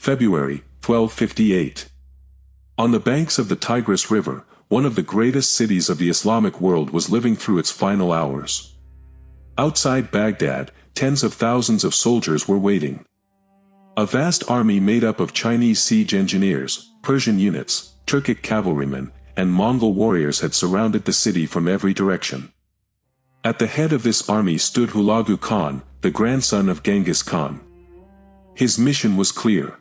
February, 1258. On the banks of the Tigris River, one of the greatest cities of the Islamic world was living through its final hours. Outside Baghdad, tens of thousands of soldiers were waiting. A vast army made up of Chinese siege engineers, Persian units, Turkic cavalrymen, and Mongol warriors had surrounded the city from every direction. At the head of this army stood Hulagu Khan, the grandson of Genghis Khan. His mission was clear.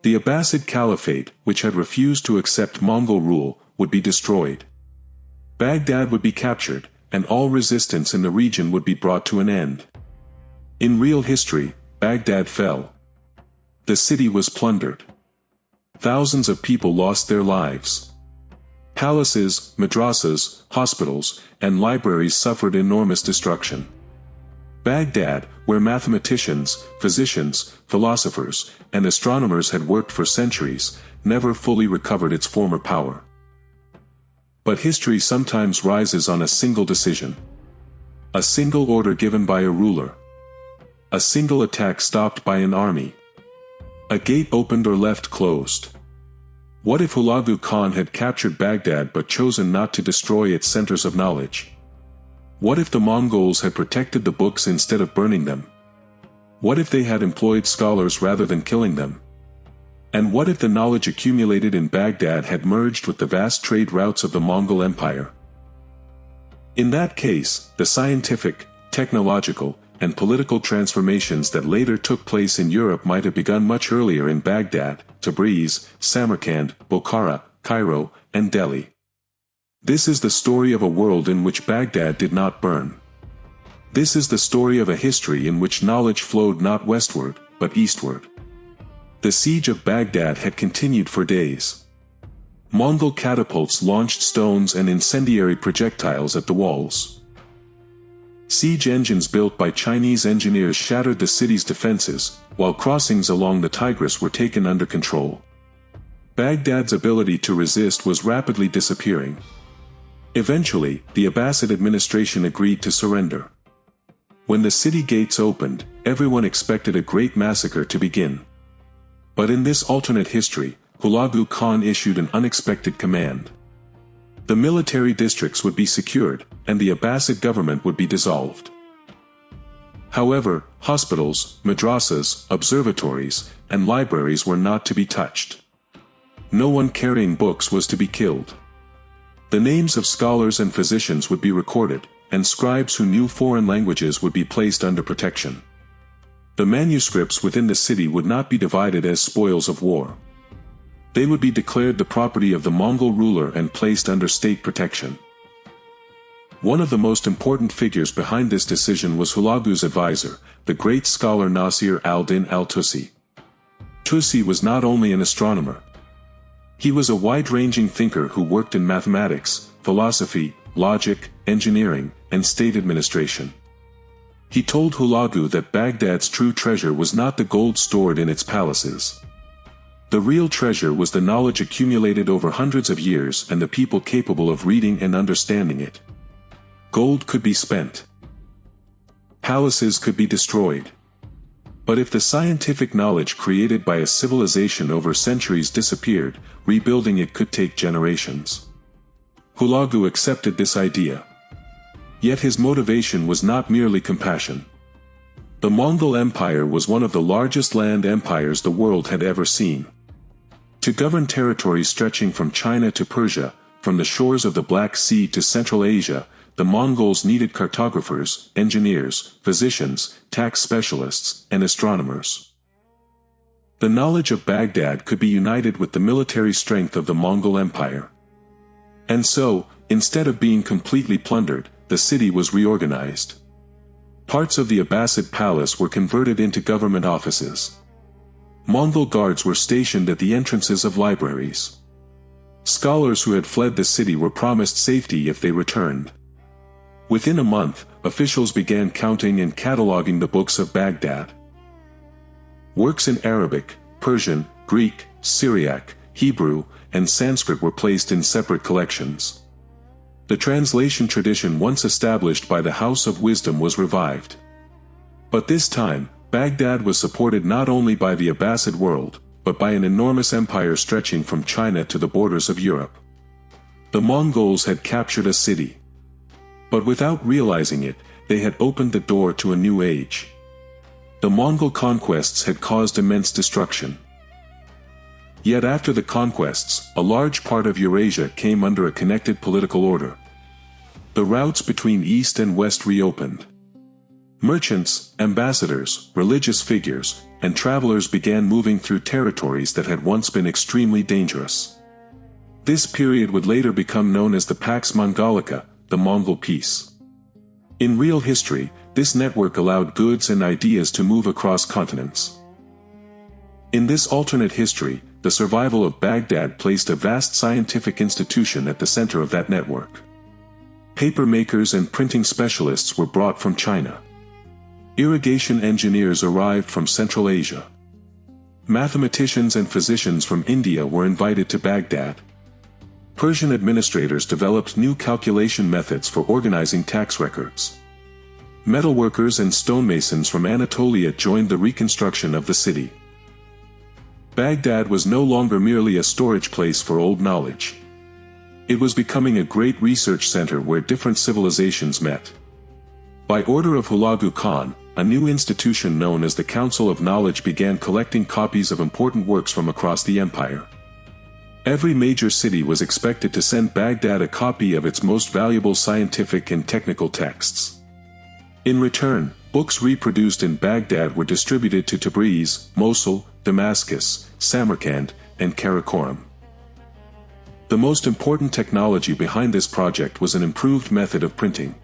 The Abbasid Caliphate, which had refused to accept Mongol rule, would be destroyed. Baghdad would be captured, and all resistance in the region would be brought to an end. In real history, Baghdad fell. The city was plundered. Thousands of people lost their lives. Palaces, madrasas, hospitals, and libraries suffered enormous destruction. Baghdad, where mathematicians, physicians, philosophers, and astronomers had worked for centuries, never fully recovered its former power. But history sometimes rises on a single decision. A single order given by a ruler. A single attack stopped by an army. A gate opened or left closed. What if Hulagu Khan had captured Baghdad but chosen not to destroy its centers of knowledge? What if the Mongols had protected the books instead of burning them? What if they had employed scholars rather than killing them? And what if the knowledge accumulated in Baghdad had merged with the vast trade routes of the Mongol Empire? In that case, the scientific, technological, and political transformations that later took place in Europe might have begun much earlier in Baghdad, Tabriz, Samarkand, Bokhara, Cairo, and Delhi. This is the story of a world in which Baghdad did not burn. This is the story of a history in which knowledge flowed not westward, but eastward. The siege of Baghdad had continued for days. Mongol catapults launched stones and incendiary projectiles at the walls. Siege engines built by Chinese engineers shattered the city's defenses, while crossings along the Tigris were taken under control. Baghdad's ability to resist was rapidly disappearing. Eventually, the Abbasid administration agreed to surrender. When the city gates opened, everyone expected a great massacre to begin. But in this alternate history, Hulagu Khan issued an unexpected command. The military districts would be secured, and the Abbasid government would be dissolved. However, hospitals, madrasas, observatories, and libraries were not to be touched. No one carrying books was to be killed. The names of scholars and physicians would be recorded, and scribes who knew foreign languages would be placed under protection. The manuscripts within the city would not be divided as spoils of war. They would be declared the property of the Mongol ruler and placed under state protection. One of the most important figures behind this decision was Hulagu's advisor, the great scholar Nasir al-Din al-Tusi. Tusi was not only an astronomer. He was a wide-ranging thinker who worked in mathematics, philosophy, logic, engineering, and state administration. He told Hulagu that Baghdad's true treasure was not the gold stored in its palaces. The real treasure was the knowledge accumulated over hundreds of years and the people capable of reading and understanding it. Gold could be spent. Palaces could be destroyed. But if the scientific knowledge created by a civilization over centuries disappeared, rebuilding it could take generations. Hulagu accepted this idea. Yet his motivation was not merely compassion. The Mongol Empire was one of the largest land empires the world had ever seen. To govern territories stretching from China to Persia, from the shores of the Black Sea to Central Asia, the Mongols needed cartographers, engineers, physicians, tax specialists, and astronomers. The knowledge of Baghdad could be united with the military strength of the Mongol Empire. And so, instead of being completely plundered, the city was reorganized. Parts of the Abbasid palace were converted into government offices. Mongol guards were stationed at the entrances of libraries. Scholars who had fled the city were promised safety if they returned. Within a month, officials began counting and cataloging the books of Baghdad. Works in Arabic, Persian, Greek, Syriac, Hebrew, and Sanskrit were placed in separate collections. The translation tradition once established by the House of Wisdom was revived. But this time, Baghdad was supported not only by the Abbasid world, but by an enormous empire stretching from China to the borders of Europe. The Mongols had captured a city. But without realizing it, they had opened the door to a new age. The Mongol conquests had caused immense destruction. Yet after the conquests, a large part of Eurasia came under a connected political order. The routes between East and West reopened. Merchants, ambassadors, religious figures, and travelers began moving through territories that had once been extremely dangerous. This period would later become known as the Pax Mongolica, the Mongol Peace. In real history, this network allowed goods and ideas to move across continents. In this alternate history, the survival of Baghdad placed a vast scientific institution at the center of that network. Paper makers and printing specialists were brought from China. Irrigation engineers arrived from Central Asia. Mathematicians and physicians from India were invited to Baghdad. Persian administrators developed new calculation methods for organizing tax records. Metalworkers and stonemasons from Anatolia joined the reconstruction of the city. Baghdad was no longer merely a storage place for old knowledge. It was becoming a great research center where different civilizations met. By order of Hulagu Khan, a new institution known as the Council of Knowledge began collecting copies of important works from across the empire. Every major city was expected to send Baghdad a copy of its most valuable scientific and technical texts. In return, books reproduced in Baghdad were distributed to Tabriz, Mosul, Damascus, Samarkand, and Karakorum. The most important technology behind this project was an improved method of printing.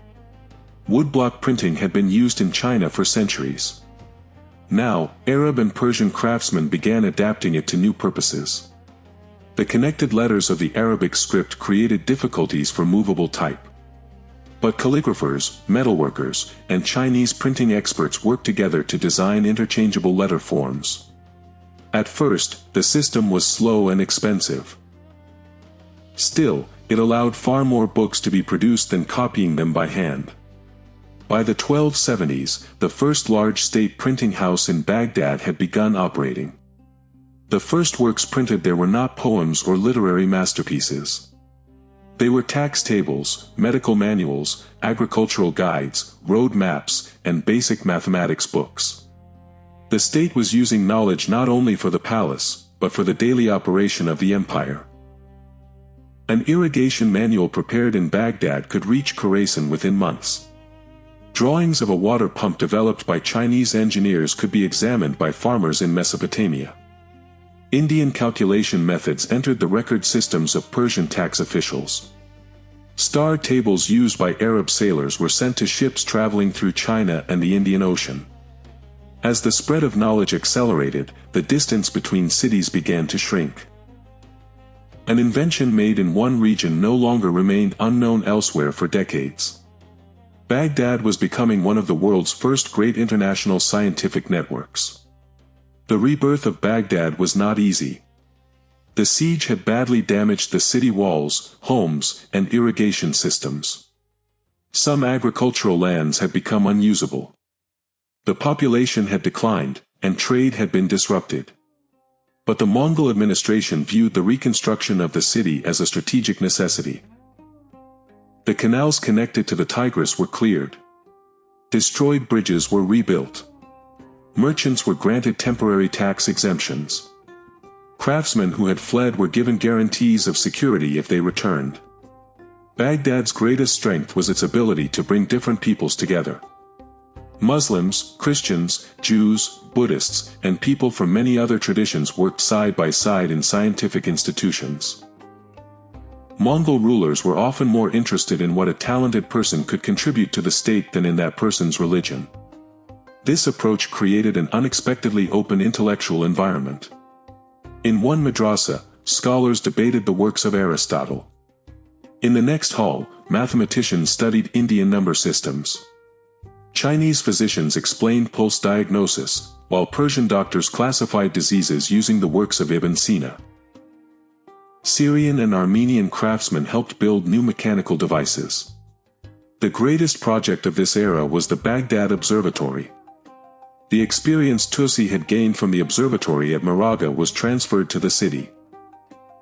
Woodblock printing had been used in China for centuries. Now, Arab and Persian craftsmen began adapting it to new purposes. The connected letters of the Arabic script created difficulties for movable type. But calligraphers, metalworkers, and Chinese printing experts worked together to design interchangeable letter forms. At first, the system was slow and expensive. Still, it allowed far more books to be produced than copying them by hand. By the 1270s, the first large state printing house in Baghdad had begun operating. The first works printed there were not poems or literary masterpieces. They were tax tables, medical manuals, agricultural guides, road maps, and basic mathematics books. The state was using knowledge not only for the palace, but for the daily operation of the empire. An irrigation manual prepared in Baghdad could reach Khorasan within months. Drawings of a water pump developed by Chinese engineers could be examined by farmers in Mesopotamia. Indian calculation methods entered the record systems of Persian tax officials. Star tables used by Arab sailors were sent to ships traveling through China and the Indian Ocean. As the spread of knowledge accelerated, the distance between cities began to shrink. An invention made in one region no longer remained unknown elsewhere for decades. Baghdad was becoming one of the world's first great international scientific networks. The rebirth of Baghdad was not easy. The siege had badly damaged the city walls, homes, and irrigation systems. Some agricultural lands had become unusable. The population had declined, and trade had been disrupted. But the Mongol administration viewed the reconstruction of the city as a strategic necessity. The canals connected to the Tigris were cleared. Destroyed bridges were rebuilt. Merchants were granted temporary tax exemptions. Craftsmen who had fled were given guarantees of security if they returned. Baghdad's greatest strength was its ability to bring different peoples together. Muslims, Christians, Jews, Buddhists, and people from many other traditions worked side by side in scientific institutions. Mongol rulers were often more interested in what a talented person could contribute to the state than in that person's religion. This approach created an unexpectedly open intellectual environment. In one madrasa, scholars debated the works of Aristotle. In the next hall, mathematicians studied Indian number systems. Chinese physicians explained pulse diagnosis, while Persian doctors classified diseases using the works of Ibn Sina. Syrian and Armenian craftsmen helped build new mechanical devices. The greatest project of this era was the Baghdad Observatory. The experience Tusi had gained from the observatory at Maraga was transferred to the city.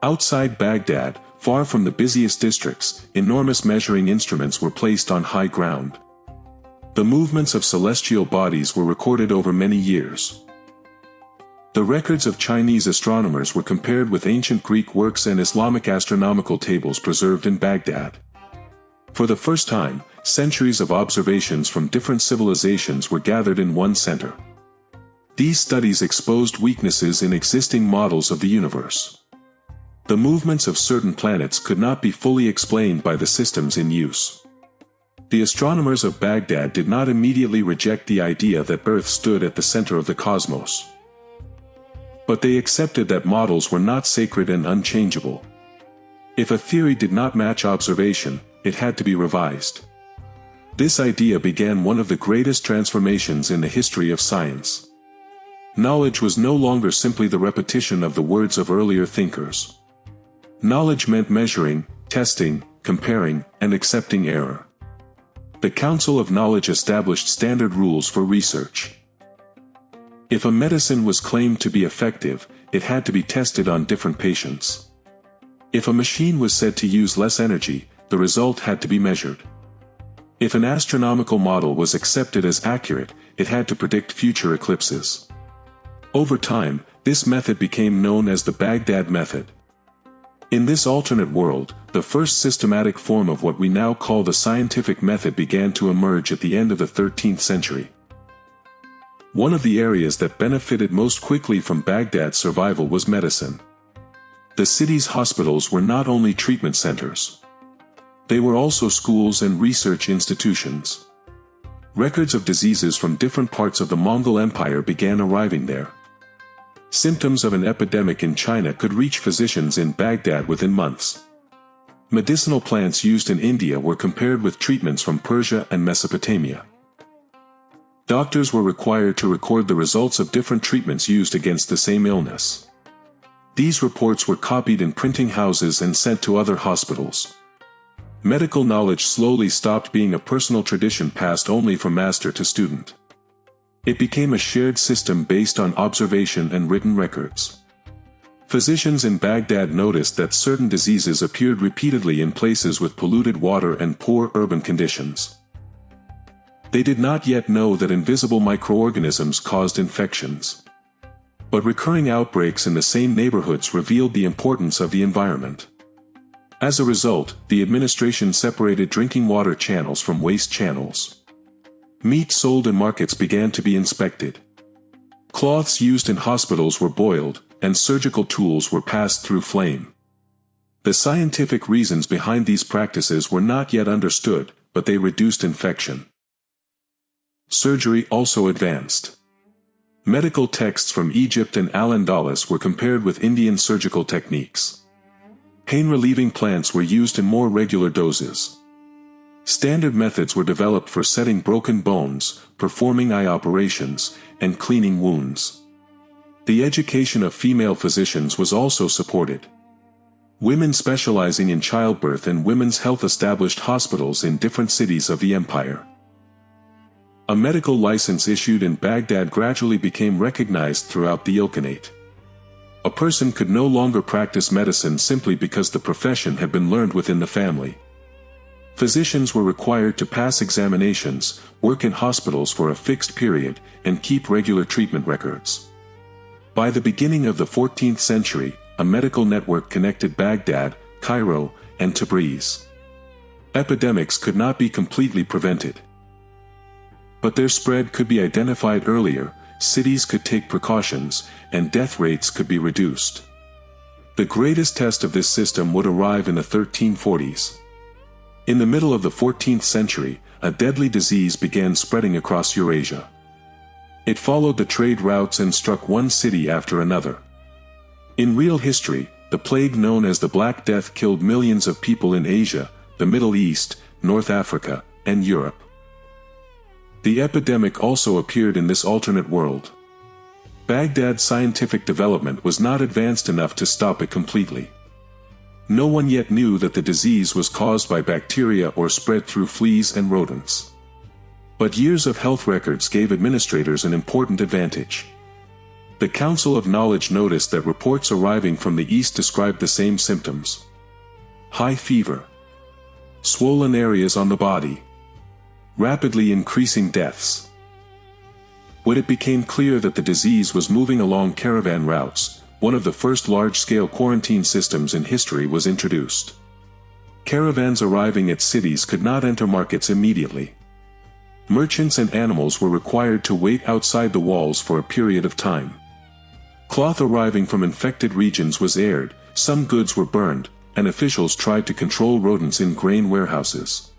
Outside Baghdad, far from the busiest districts, enormous measuring instruments were placed on high ground. The movements of celestial bodies were recorded over many years. The records of Chinese astronomers were compared with ancient Greek works and Islamic astronomical tables preserved in Baghdad. For the first time, centuries of observations from different civilizations were gathered in one center. These studies exposed weaknesses in existing models of the universe. The movements of certain planets could not be fully explained by the systems in use. The astronomers of Baghdad did not immediately reject the idea that Earth stood at the center of the cosmos. But they accepted that models were not sacred and unchangeable. If a theory did not match observation, it had to be revised. This idea began one of the greatest transformations in the history of science. Knowledge was no longer simply the repetition of the words of earlier thinkers. Knowledge meant measuring, testing, comparing, and accepting error. The Council of Knowledge established standard rules for research. If a medicine was claimed to be effective, it had to be tested on different patients. If a machine was said to use less energy, the result had to be measured. If an astronomical model was accepted as accurate, it had to predict future eclipses. Over time, this method became known as the Baghdad method. In this alternate world, the first systematic form of what we now call the scientific method began to emerge at the end of the 13th century. One of the areas that benefited most quickly from Baghdad's survival was medicine. The city's hospitals were not only treatment centers. They were also schools and research institutions. Records of diseases from different parts of the Mongol Empire began arriving there. Symptoms of an epidemic in China could reach physicians in Baghdad within months. Medicinal plants used in India were compared with treatments from Persia and Mesopotamia. Doctors were required to record the results of different treatments used against the same illness. These reports were copied in printing houses and sent to other hospitals. Medical knowledge slowly stopped being a personal tradition passed only from master to student. It became a shared system based on observation and written records. Physicians in Baghdad noticed that certain diseases appeared repeatedly in places with polluted water and poor urban conditions. They did not yet know that invisible microorganisms caused infections. But recurring outbreaks in the same neighborhoods revealed the importance of the environment. As a result, the administration separated drinking water channels from waste channels. Meat sold in markets began to be inspected. Cloths used in hospitals were boiled, and surgical tools were passed through flame. The scientific reasons behind these practices were not yet understood, but they reduced infection. Surgery also advanced. Medical texts from Egypt and Al-Andalus were compared with Indian surgical techniques. Pain-relieving plants were used in more regular doses. Standard methods were developed for setting broken bones, performing eye operations, and cleaning wounds. The education of female physicians was also supported. Women specializing in childbirth and women's health established hospitals in different cities of the empire. A medical license issued in Baghdad gradually became recognized throughout the Ilkhanate. A person could no longer practice medicine simply because the profession had been learned within the family. Physicians were required to pass examinations, work in hospitals for a fixed period, and keep regular treatment records. By the beginning of the 14th century, a medical network connected Baghdad, Cairo, and Tabriz. Epidemics could not be completely prevented. But their spread could be identified earlier, cities could take precautions, and death rates could be reduced. The greatest test of this system would arrive in the 1340s. In the middle of the 14th century, a deadly disease began spreading across Eurasia. It followed the trade routes and struck one city after another. In real history, the plague known as the Black Death killed millions of people in Asia, the Middle East, North Africa, and Europe. The epidemic also appeared in this alternate world. Baghdad's scientific development was not advanced enough to stop it completely. No one yet knew that the disease was caused by bacteria or spread through fleas and rodents. But years of health records gave administrators an important advantage. The Council of Knowledge noticed that reports arriving from the east described the same symptoms: high fever, swollen areas on the body, rapidly increasing deaths. When it became clear that the disease was moving along caravan routes, one of the first large-scale quarantine systems in history was introduced. Caravans arriving at cities could not enter markets immediately. Merchants and animals were required to wait outside the walls for a period of time. Cloth arriving from infected regions was aired, some goods were burned, and officials tried to control rodents in grain warehouses.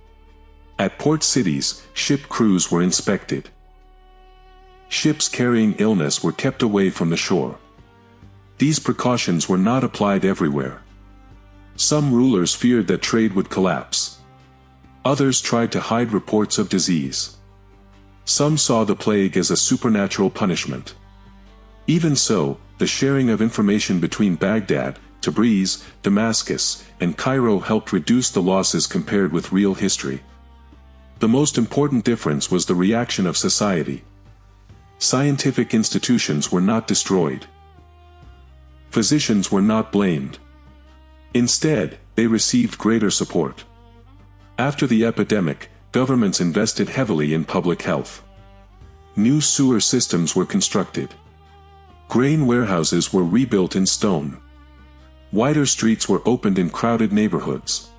At port cities, ship crews were inspected. Ships carrying illness were kept away from the shore. These precautions were not applied everywhere. Some rulers feared that trade would collapse. Others tried to hide reports of disease. Some saw the plague as a supernatural punishment. Even so, the sharing of information between Baghdad, Tabriz, Damascus, and Cairo helped reduce the losses compared with real history. The most important difference was the reaction of society. Scientific institutions were not destroyed. Physicians were not blamed. Instead, they received greater support. After the epidemic, governments invested heavily in public health. New sewer systems were constructed. Grain warehouses were rebuilt in stone. Wider streets were opened in crowded neighborhoods.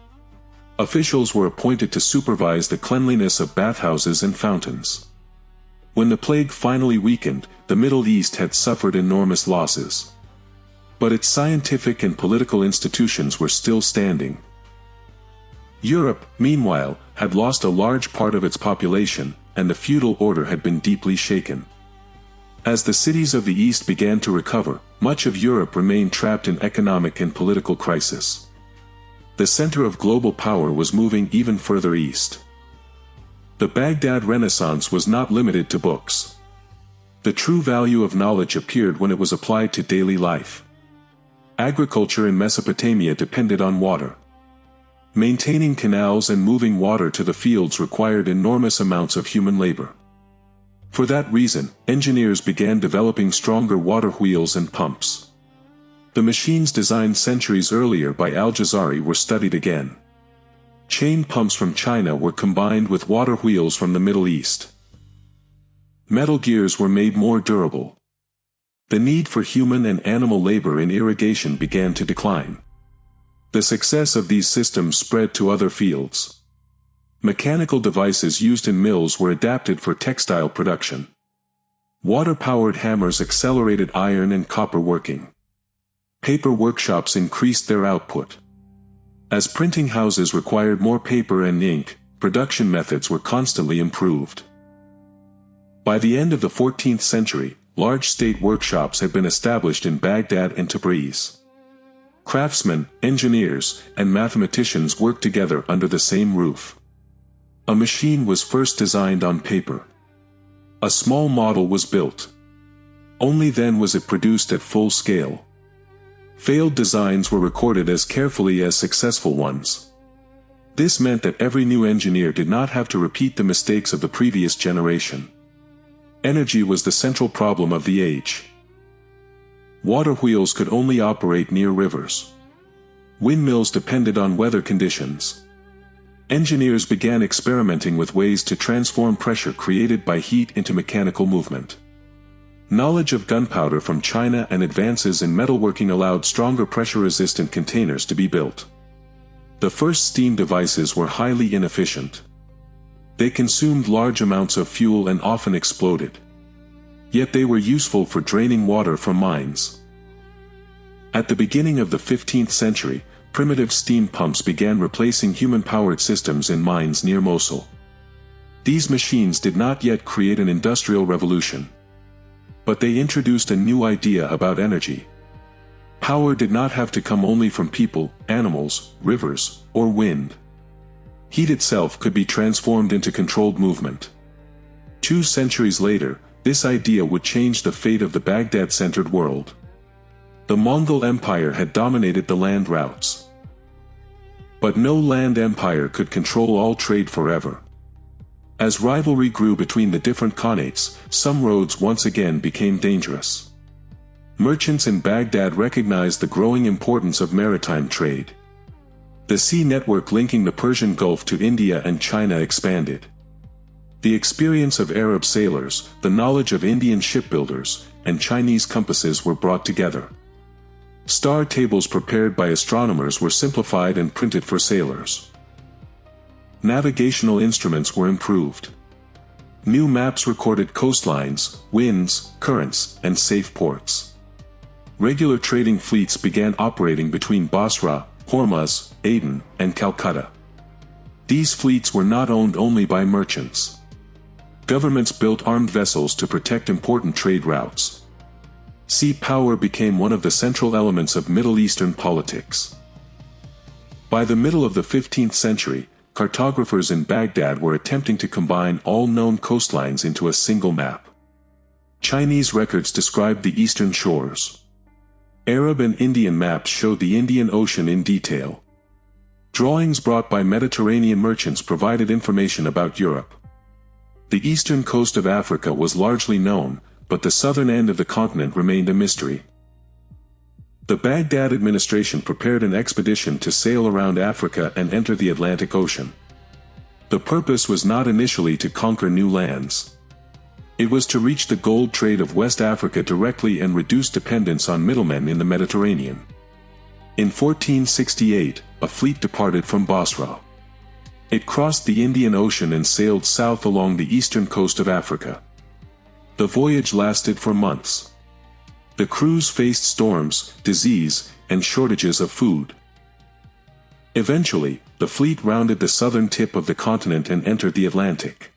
Officials were appointed to supervise the cleanliness of bathhouses and fountains. When the plague finally weakened, the Middle East had suffered enormous losses. But its scientific and political institutions were still standing. Europe, meanwhile, had lost a large part of its population, and the feudal order had been deeply shaken. As the cities of the East began to recover, much of Europe remained trapped in economic and political crisis. The center of global power was moving even further east. The Baghdad Renaissance was not limited to books. The true value of knowledge appeared when it was applied to daily life. Agriculture in Mesopotamia depended on water. Maintaining canals and moving water to the fields required enormous amounts of human labor. For that reason, engineers began developing stronger water wheels and pumps. The machines designed centuries earlier by Al-Jazari were studied again. Chain pumps from China were combined with water wheels from the Middle East. Metal gears were made more durable. The need for human and animal labor in irrigation began to decline. The success of these systems spread to other fields. Mechanical devices used in mills were adapted for textile production. Water-powered hammers accelerated iron and copper working. Paper workshops increased their output. As printing houses required more paper and ink, production methods were constantly improved. By the end of the 14th century, large state workshops had been established in Baghdad and Tabriz. Craftsmen, engineers, and mathematicians worked together under the same roof. A machine was first designed on paper. A small model was built. Only then was it produced at full scale. Failed designs were recorded as carefully as successful ones. This meant that every new engineer did not have to repeat the mistakes of the previous generation. Energy was the central problem of the age. Water wheels could only operate near rivers. Windmills depended on weather conditions. Engineers began experimenting with ways to transform pressure created by heat into mechanical movement. Knowledge of gunpowder from China and advances in metalworking allowed stronger pressure-resistant containers to be built. The first steam devices were highly inefficient. They consumed large amounts of fuel and often exploded. Yet they were useful for draining water from mines. At the beginning of the 15th century, primitive steam pumps began replacing human-powered systems in mines near Mosul. These machines did not yet create an industrial revolution. But they introduced a new idea about energy. Power did not have to come only from people, animals, rivers, or wind. Heat itself could be transformed into controlled movement. 2 centuries later, this idea would change the fate of the Baghdad-centered world. The Mongol Empire had dominated the land routes. But no land empire could control all trade forever. As rivalry grew between the different khanates, some roads once again became dangerous. Merchants in Baghdad recognized the growing importance of maritime trade. The sea network linking the Persian Gulf to India and China expanded. The experience of Arab sailors, the knowledge of Indian shipbuilders, and Chinese compasses were brought together. Star tables prepared by astronomers were simplified and printed for sailors. Navigational instruments were improved. New maps recorded coastlines, winds, currents, and safe ports. Regular trading fleets began operating between Basra, Hormuz, Aden, and Calcutta. These fleets were not owned only by merchants. Governments built armed vessels to protect important trade routes. Sea power became one of the central elements of Middle Eastern politics. By the middle of the 15th century, cartographers in Baghdad were attempting to combine all known coastlines into a single map. Chinese records described the eastern shores. Arab and Indian maps showed the Indian Ocean in detail. Drawings brought by Mediterranean merchants provided information about Europe. The eastern coast of Africa was largely known, but the southern end of the continent remained a mystery. The Baghdad administration prepared an expedition to sail around Africa and enter the Atlantic Ocean. The purpose was not initially to conquer new lands. It was to reach the gold trade of West Africa directly and reduce dependence on middlemen in the Mediterranean. In 1468, a fleet departed from Basra. It crossed the Indian Ocean and sailed south along the eastern coast of Africa. The voyage lasted for months. The crews faced storms, disease, and shortages of food. Eventually, the fleet rounded the southern tip of the continent and entered the Atlantic.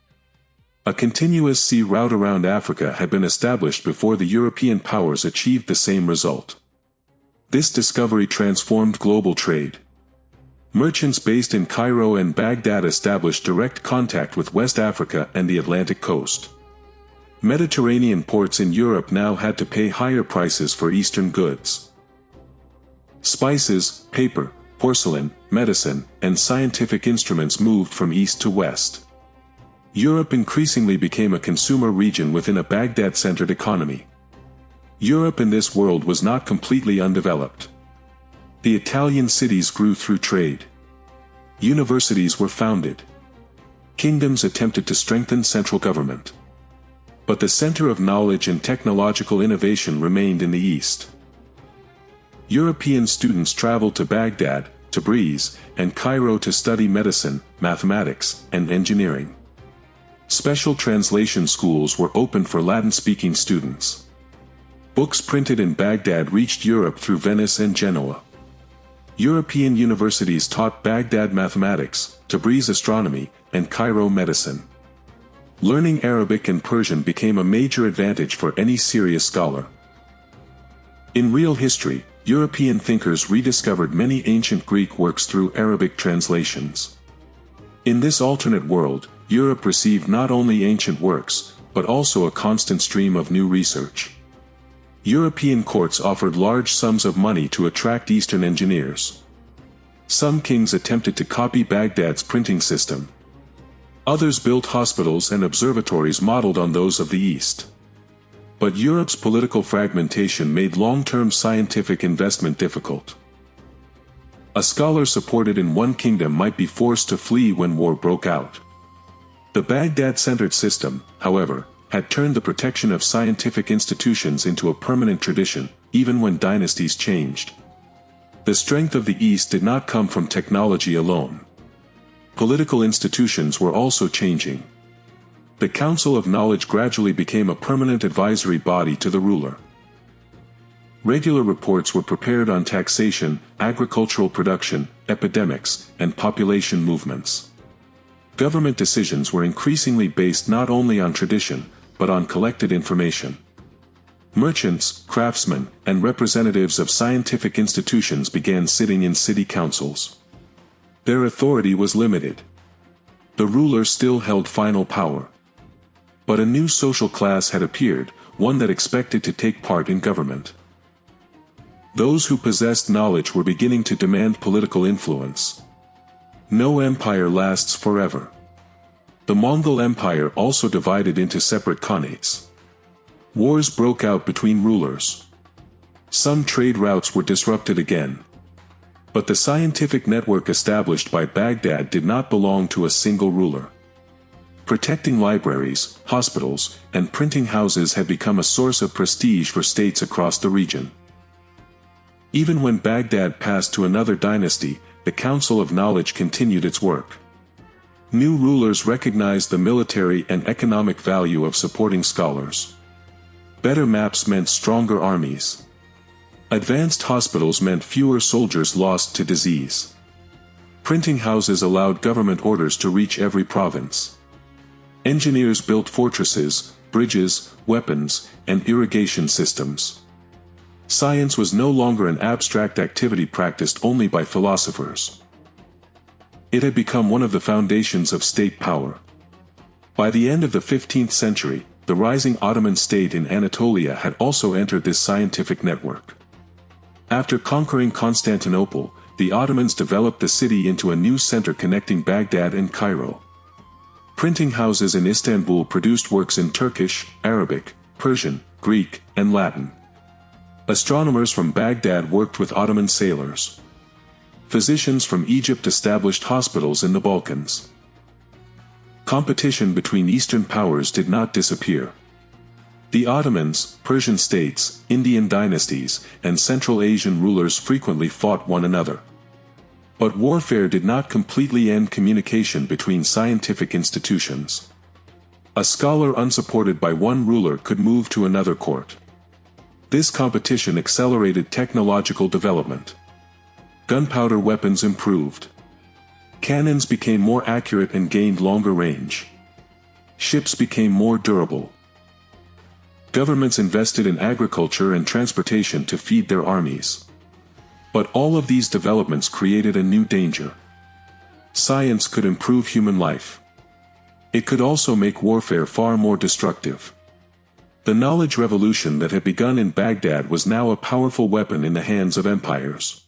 A continuous sea route around Africa had been established before the European powers achieved the same result. This discovery transformed global trade. Merchants based in Cairo and Baghdad established direct contact with West Africa and the Atlantic coast. Mediterranean ports in Europe now had to pay higher prices for Eastern goods. Spices, paper, porcelain, medicine, and scientific instruments moved from east to west. Europe increasingly became a consumer region within a Baghdad-centered economy. Europe in this world was not completely undeveloped. The Italian cities grew through trade. Universities were founded. Kingdoms attempted to strengthen central government. But the center of knowledge and technological innovation remained in the East. European students traveled to Baghdad, Tabriz, and Cairo to study medicine, mathematics, and engineering. Special translation schools were opened for Latin-speaking students. Books printed in Baghdad reached Europe through Venice and Genoa. European universities taught Baghdad mathematics, Tabriz astronomy, and Cairo medicine. Learning Arabic and Persian became a major advantage for any serious scholar. In real history, European thinkers rediscovered many ancient Greek works through Arabic translations. In this alternate world, Europe received not only ancient works, but also a constant stream of new research. European courts offered large sums of money to attract Eastern engineers. Some kings attempted to copy Baghdad's printing system. Others built hospitals and observatories modeled on those of the East. But Europe's political fragmentation made long-term scientific investment difficult. A scholar supported in one kingdom might be forced to flee when war broke out. The Baghdad-centered system, however, had turned the protection of scientific institutions into a permanent tradition, even when dynasties changed. The strength of the East did not come from technology alone. Political institutions were also changing. The Council of Knowledge gradually became a permanent advisory body to the ruler. Regular reports were prepared on taxation, agricultural production, epidemics, and population movements. Government decisions were increasingly based not only on tradition, but on collected information. Merchants, craftsmen, and representatives of scientific institutions began sitting in city councils. Their authority was limited. The ruler still held final power. But a new social class had appeared, one that expected to take part in government. Those who possessed knowledge were beginning to demand political influence. No empire lasts forever. The Mongol Empire also divided into separate khanates. Wars broke out between rulers. Some trade routes were disrupted again. But the scientific network established by Baghdad did not belong to a single ruler. Protecting libraries, hospitals, and printing houses had become a source of prestige for states across the region. Even when Baghdad passed to another dynasty, the Council of Knowledge continued its work. New rulers recognized the military and economic value of supporting scholars. Better maps meant stronger armies. Advanced hospitals meant fewer soldiers lost to disease. Printing houses allowed government orders to reach every province. Engineers built fortresses, bridges, weapons, and irrigation systems. Science was no longer an abstract activity practiced only by philosophers. It had become one of the foundations of state power. By the end of the 15th century, the rising Ottoman state in Anatolia had also entered this scientific network. After conquering Constantinople, the Ottomans developed the city into a new center connecting Baghdad and Cairo. Printing houses in Istanbul produced works in Turkish, Arabic, Persian, Greek, and Latin. Astronomers from Baghdad worked with Ottoman sailors. Physicians from Egypt established hospitals in the Balkans. Competition between Eastern powers did not disappear. The Ottomans, Persian states, Indian dynasties, and Central Asian rulers frequently fought one another. But warfare did not completely end communication between scientific institutions. A scholar unsupported by one ruler could move to another court. This competition accelerated technological development. Gunpowder weapons improved. Cannons became more accurate and gained longer range. Ships became more durable. Governments invested in agriculture and transportation to feed their armies. But all of these developments created a new danger. Science could improve human life. It could also make warfare far more destructive. The knowledge revolution that had begun in Baghdad was now a powerful weapon in the hands of empires.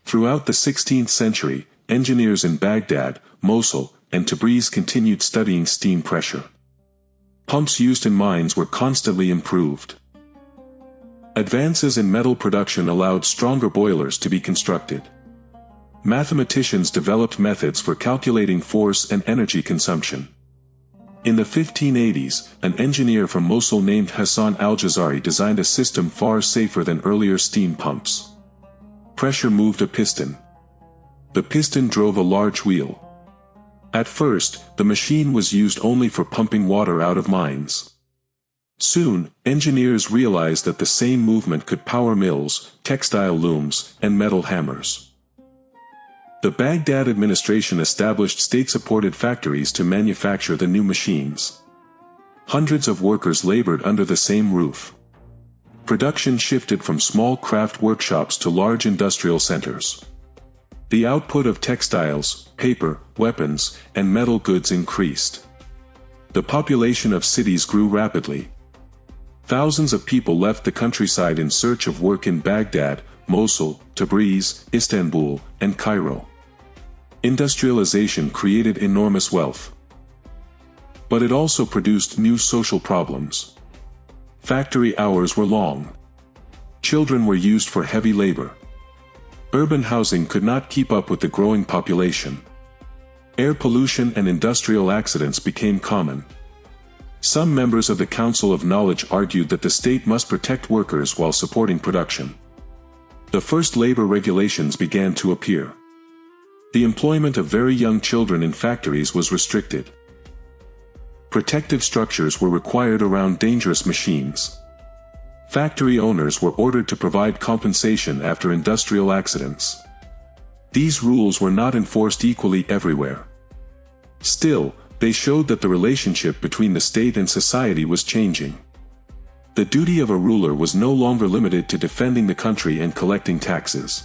Throughout the 16th century, engineers in Baghdad, Mosul, and Tabriz continued studying steam pressure. Pumps used in mines were constantly improved. Advances in metal production allowed stronger boilers to be constructed. Mathematicians developed methods for calculating force and energy consumption. In the 1580s, an engineer from Mosul named Hassan al-Jazari designed a system far safer than earlier steam pumps. Pressure moved a piston. The piston drove a large wheel. At first, the machine was used only for pumping water out of mines. Soon, engineers realized that the same movement could power mills, textile looms, and metal hammers. The Baghdad administration established state-supported factories to manufacture the new machines. Hundreds of workers labored under the same roof. Production shifted from small craft workshops to large industrial centers. The output of textiles, paper, weapons, and metal goods increased. The population of cities grew rapidly. Thousands of people left the countryside in search of work in Baghdad, Mosul, Tabriz, Istanbul, and Cairo. Industrialization created enormous wealth. But it also produced new social problems. Factory hours were long. Children were used for heavy labor. Urban housing could not keep up with the growing population. Air pollution and industrial accidents became common. Some members of the Council of Knowledge argued that the state must protect workers while supporting production. The first labor regulations began to appear. The employment of very young children in factories was restricted. Protective structures were required around dangerous machines. Factory owners were ordered to provide compensation after industrial accidents. These rules were not enforced equally everywhere. Still, they showed that the relationship between the state and society was changing. The duty of a ruler was no longer limited to defending the country and collecting taxes.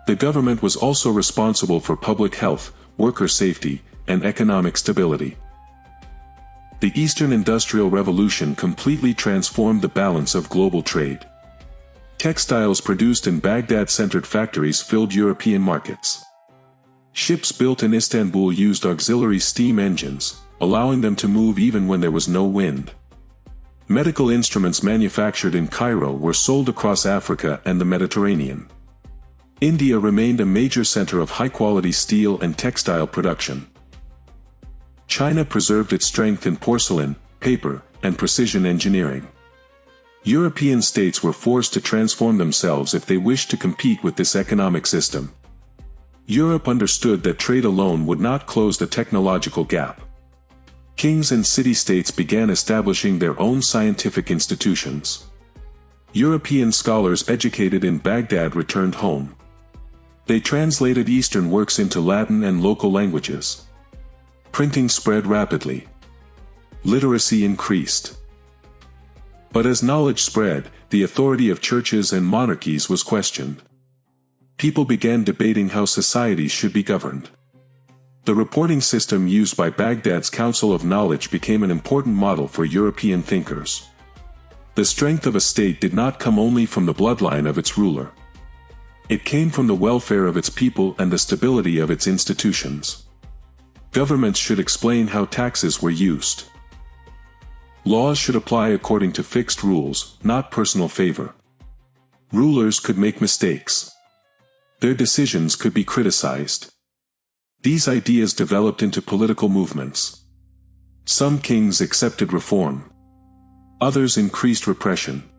The government was also responsible for public health, worker safety, and economic stability. The Eastern Industrial Revolution completely transformed the balance of global trade. Textiles produced in Baghdad-centered factories filled European markets. Ships built in Istanbul used auxiliary steam engines, allowing them to move even when there was no wind. Medical instruments manufactured in Cairo were sold across Africa and the Mediterranean. India remained a major center of high-quality steel and textile production. China preserved its strength in porcelain, paper, and precision engineering. European states were forced to transform themselves if they wished to compete with this economic system. Europe understood that trade alone would not close the technological gap. Kings and city-states began establishing their own scientific institutions. European scholars educated in Baghdad returned home. They translated Eastern works into Latin and local languages. Printing spread rapidly. Literacy increased. But as knowledge spread, the authority of churches and monarchies was questioned. People began debating how societies should be governed. The reporting system used by Baghdad's Council of Knowledge became an important model for European thinkers. The strength of a state did not come only from the bloodline of its ruler. It came from the welfare of its people and the stability of its institutions. Governments should explain how taxes were used. Laws should apply according to fixed rules, not personal favor. Rulers could make mistakes. Their decisions could be criticized. These ideas developed into political movements. Some kings accepted reform. Others increased repression.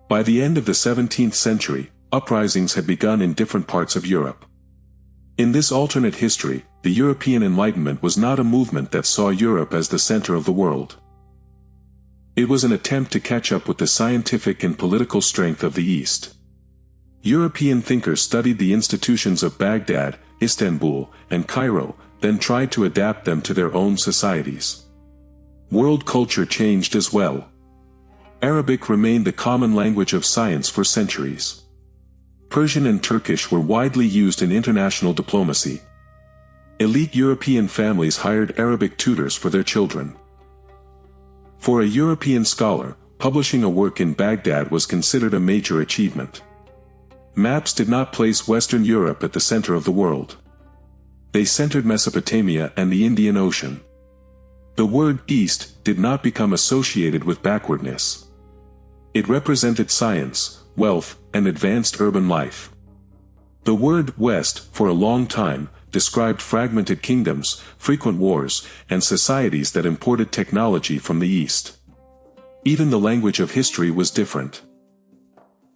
By the end of the 17th century, uprisings had begun in different parts of Europe. In this alternate history, the European Enlightenment was not a movement that saw Europe as the center of the world. It was an attempt to catch up with the scientific and political strength of the East. European thinkers studied the institutions of Baghdad, Istanbul, and Cairo, then tried to adapt them to their own societies. World culture changed as well. Arabic remained the common language of science for centuries. Persian and Turkish were widely used in international diplomacy. Elite European families hired Arabic tutors for their children. For a European scholar, publishing a work in Baghdad was considered a major achievement. Maps did not place Western Europe at the center of the world. They centered Mesopotamia and the Indian Ocean. The word East did not become associated with backwardness. It represented science, wealth, and advanced urban life. The word West, for a long time, described fragmented kingdoms, frequent wars, and societies that imported technology from the East. Even the language of history was different.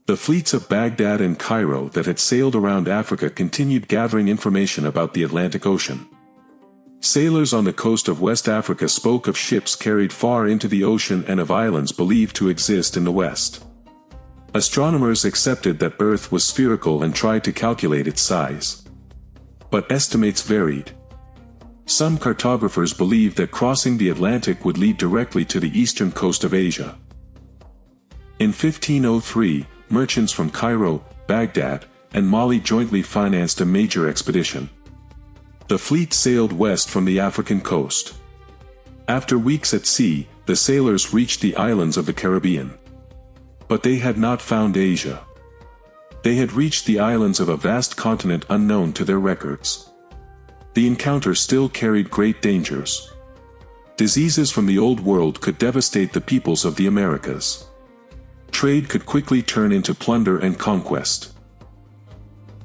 The fleets of Baghdad and Cairo that had sailed around Africa continued gathering information about the Atlantic Ocean. Sailors on the coast of West Africa spoke of ships carried far into the ocean and of islands believed to exist in the west. Astronomers accepted that Earth was spherical and tried to calculate its size. But estimates varied. Some cartographers believed that crossing the Atlantic would lead directly to the eastern coast of Asia. In 1503, merchants from Cairo, Baghdad, and Mali jointly financed a major expedition. The fleet sailed west from the African coast. After weeks at sea, the sailors reached the islands of the Caribbean. But they had not found Asia. They had reached the islands of a vast continent unknown to their records. The encounter still carried great dangers. Diseases from the Old World could devastate the peoples of the Americas. Trade could quickly turn into plunder and conquest.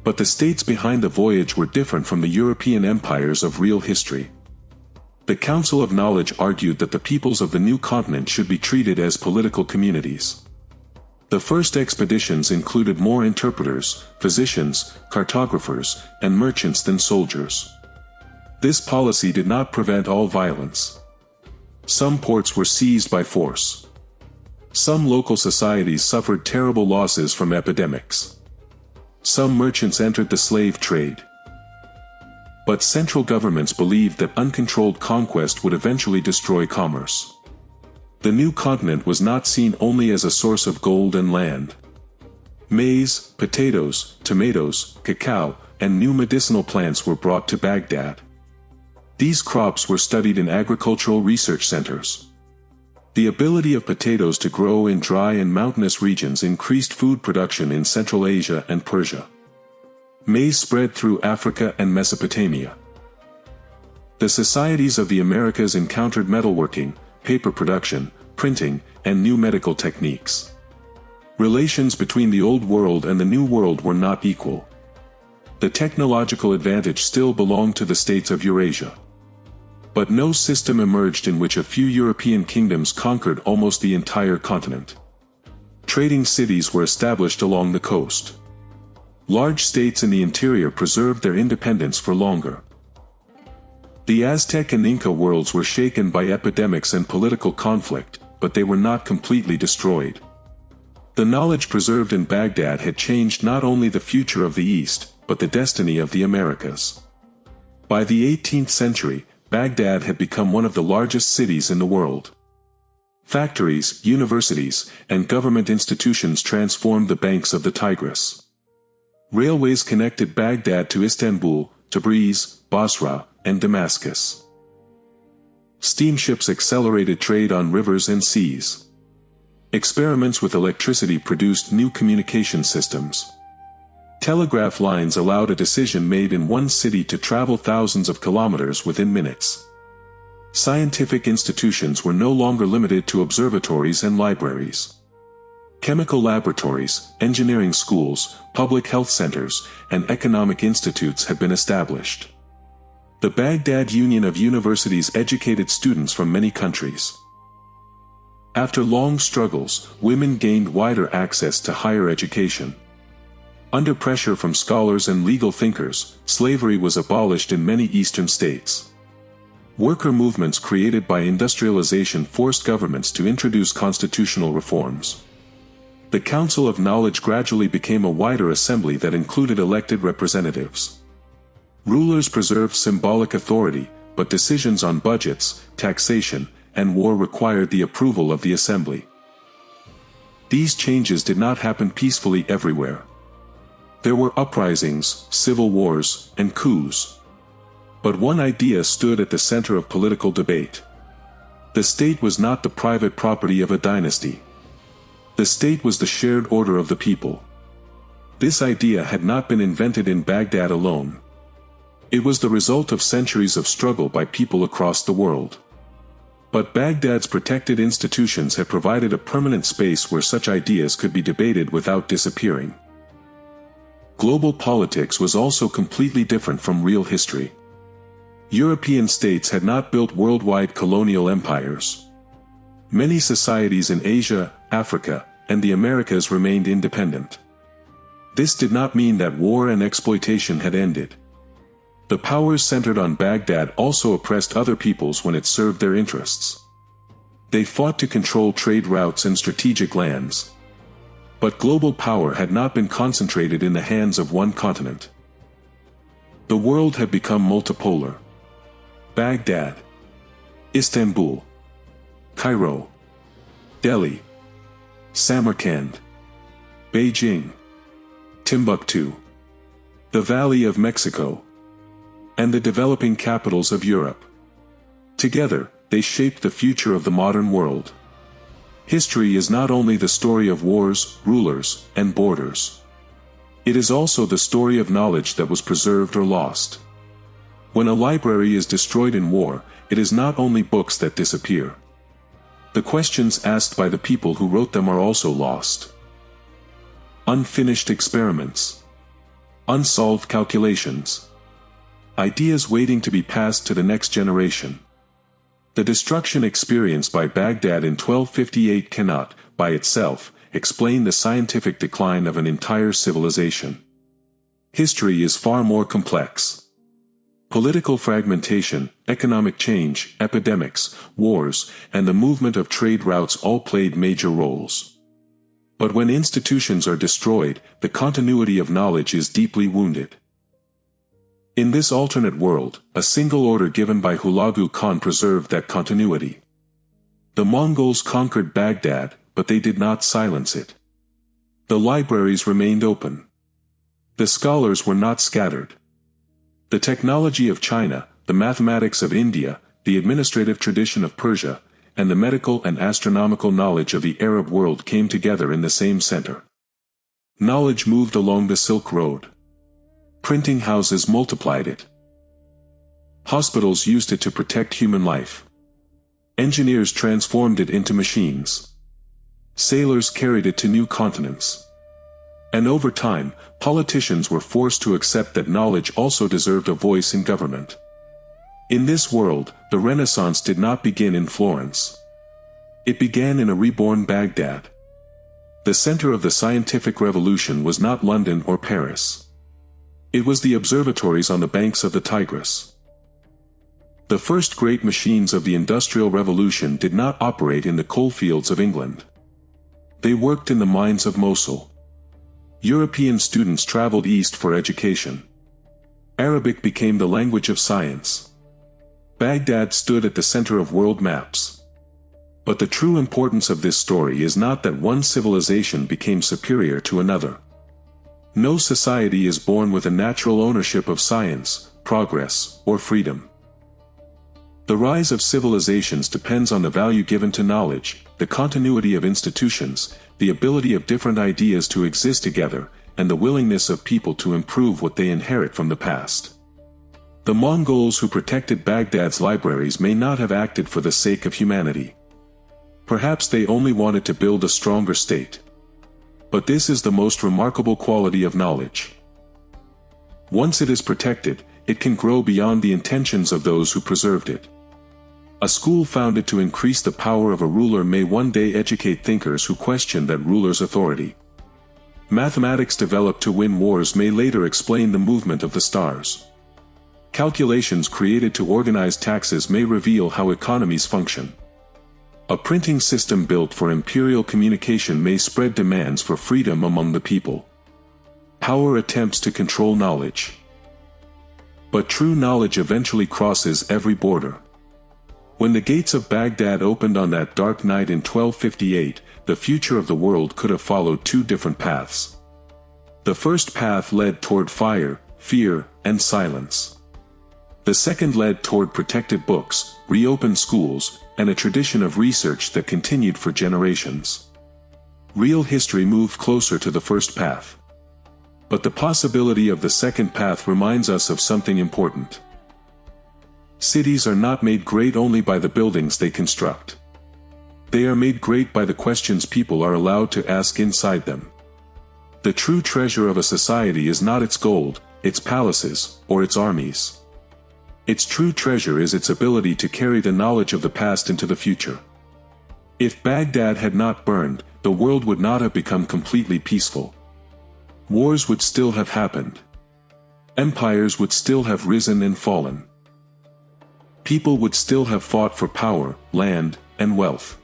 But the states behind the voyage were different from the European empires of real history. The Council of Knowledge argued that the peoples of the new continent should be treated as political communities. The first expeditions included more interpreters, physicians, cartographers, and merchants than soldiers. This policy did not prevent all violence. Some ports were seized by force. Some local societies suffered terrible losses from epidemics. Some merchants entered the slave trade. But central governments believed that uncontrolled conquest would eventually destroy commerce. The new continent was not seen only as a source of gold and land. Maize, potatoes, tomatoes, cacao, and new medicinal plants were brought to Baghdad. These crops were studied in agricultural research centers. The ability of potatoes to grow in dry and mountainous regions increased food production in Central Asia and Persia. Maize spread through Africa and Mesopotamia. The societies of the Americas encountered metalworking, paper production, printing, and new medical techniques. Relations between the Old World and the New World were not equal. The technological advantage still belonged to the states of Eurasia. But no system emerged in which a few European kingdoms conquered almost the entire continent. Trading cities were established along the coast. Large states in the interior preserved their independence for longer. The Aztec and Inca worlds were shaken by epidemics and political conflict, but they were not completely destroyed. The knowledge preserved in Baghdad had changed not only the future of the East, but the destiny of the Americas. By the 18th century, Baghdad had become one of the largest cities in the world. Factories, universities, and government institutions transformed the banks of the Tigris. Railways connected Baghdad to Istanbul, Tabriz, Basra, and Damascus. Steamships accelerated trade on rivers and seas. Experiments with electricity produced new communication systems. Telegraph lines allowed a decision made in one city to travel thousands of kilometers within minutes. Scientific institutions were no longer limited to observatories and libraries. Chemical laboratories, engineering schools, public health centers, and economic institutes had been established. The Baghdad Union of Universities educated students from many countries. After long struggles, women gained wider access to higher education. Under pressure from scholars and legal thinkers, slavery was abolished in many eastern states. Worker movements created by industrialization forced governments to introduce constitutional reforms. The Council of Knowledge gradually became a wider assembly that included elected representatives. Rulers preserved symbolic authority, but decisions on budgets, taxation, and war required the approval of the assembly. These changes did not happen peacefully everywhere. There were uprisings, civil wars, and coups. But one idea stood at the center of political debate. The state was not the private property of a dynasty. The state was the shared order of the people. This idea had not been invented in Baghdad alone. It was the result of centuries of struggle by people across the world. But Baghdad's protected institutions had provided a permanent space where such ideas could be debated without disappearing. Global politics was also completely different from real history. European states had not built worldwide colonial empires. Many societies in Asia, Africa, and the Americas remained independent. This did not mean that war and exploitation had ended. The powers centered on Baghdad also oppressed other peoples when it served their interests. They fought to control trade routes and strategic lands. But global power had not been concentrated in the hands of one continent. The world had become multipolar. Baghdad, Istanbul, Cairo, Delhi, Samarkand, Beijing, Timbuktu, the Valley of Mexico, and the developing capitals of Europe. Together, they shaped the future of the modern world. History is not only the story of wars, rulers, and borders. It is also the story of knowledge that was preserved or lost. When a library is destroyed in war, it is not only books that disappear. The questions asked by the people who wrote them are also lost. Unfinished experiments. Unsolved calculations. Ideas waiting to be passed to the next generation. The destruction experienced by Baghdad in 1258 cannot, by itself, explain the scientific decline of an entire civilization. History is far more complex. Political fragmentation, economic change, epidemics, wars, and the movement of trade routes all played major roles. But when institutions are destroyed, the continuity of knowledge is deeply wounded. In this alternate world, a single order given by Hulagu Khan preserved that continuity. The Mongols conquered Baghdad, but they did not silence it. The libraries remained open. The scholars were not scattered. The technology of China, the mathematics of India, the administrative tradition of Persia, and the medical and astronomical knowledge of the Arab world came together in the same center. Knowledge moved along the Silk Road. Printing houses multiplied it. Hospitals used it to protect human life. Engineers transformed it into machines. Sailors carried it to new continents. And over time, politicians were forced to accept that knowledge also deserved a voice in government. In this world, the Renaissance did not begin in Florence. It began in a reborn Baghdad. The center of the scientific revolution was not London or Paris. It was the observatories on the banks of the Tigris. The first great machines of the Industrial Revolution did not operate in the coalfields of England. They worked in the mines of Mosul. European students traveled east for education. Arabic became the language of science. Baghdad stood at the center of world maps. But the true importance of this story is not that one civilization became superior to another. No society is born with a natural ownership of science, progress, or freedom. The rise of civilizations depends on the value given to knowledge, the continuity of institutions, the ability of different ideas to exist together, and the willingness of people to improve what they inherit from the past. The Mongols who protected Baghdad's libraries may not have acted for the sake of humanity. Perhaps they only wanted to build a stronger state. But this is the most remarkable quality of knowledge. Once it is protected, it can grow beyond the intentions of those who preserved it. A school founded to increase the power of a ruler may one day educate thinkers who question that ruler's authority. Mathematics developed to win wars may later explain the movement of the stars. Calculations created to organize taxes may reveal how economies function. A printing system built for imperial communication may spread demands for freedom among the people. Power attempts to control knowledge. But true knowledge eventually crosses every border. When the gates of Baghdad opened on that dark night in 1258, the future of the world could have followed two different paths. The first path led toward fire, fear, and silence. The second led toward protected books, reopened schools, and a tradition of research that continued for generations. Real history moved closer to the first path. But the possibility of the second path reminds us of something important. Cities are not made great only by the buildings they construct. They are made great by the questions people are allowed to ask inside them. The true treasure of a society is not its gold, its palaces, or its armies. Its true treasure is its ability to carry the knowledge of the past into the future. If Baghdad had not burned, the world would not have become completely peaceful. Wars would still have happened. Empires would still have risen and fallen. People would still have fought for power, land, and wealth.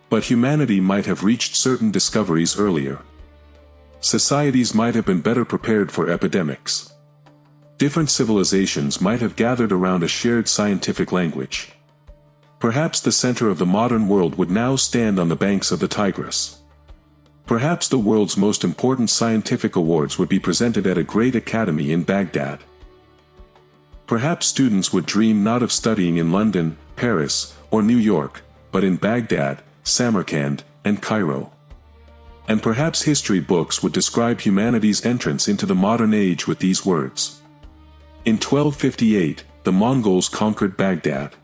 But humanity might have reached certain discoveries earlier. Societies might have been better prepared for epidemics. Different civilizations might have gathered around a shared scientific language. Perhaps the center of the modern world would now stand on the banks of the Tigris. Perhaps the world's most important scientific awards would be presented at a great academy in Baghdad. Perhaps students would dream not of studying in London, Paris, or New York, but in Baghdad, Samarkand, and Cairo. And perhaps history books would describe humanity's entrance into the modern age with these words. In 1258, the Mongols conquered Baghdad.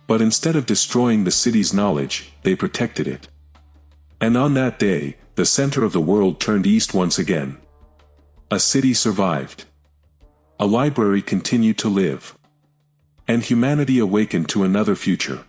But instead of destroying the city's knowledge, they protected it. And on that day, the center of the world turned east once again. A city survived. A library continued to live. And humanity awakened to another future.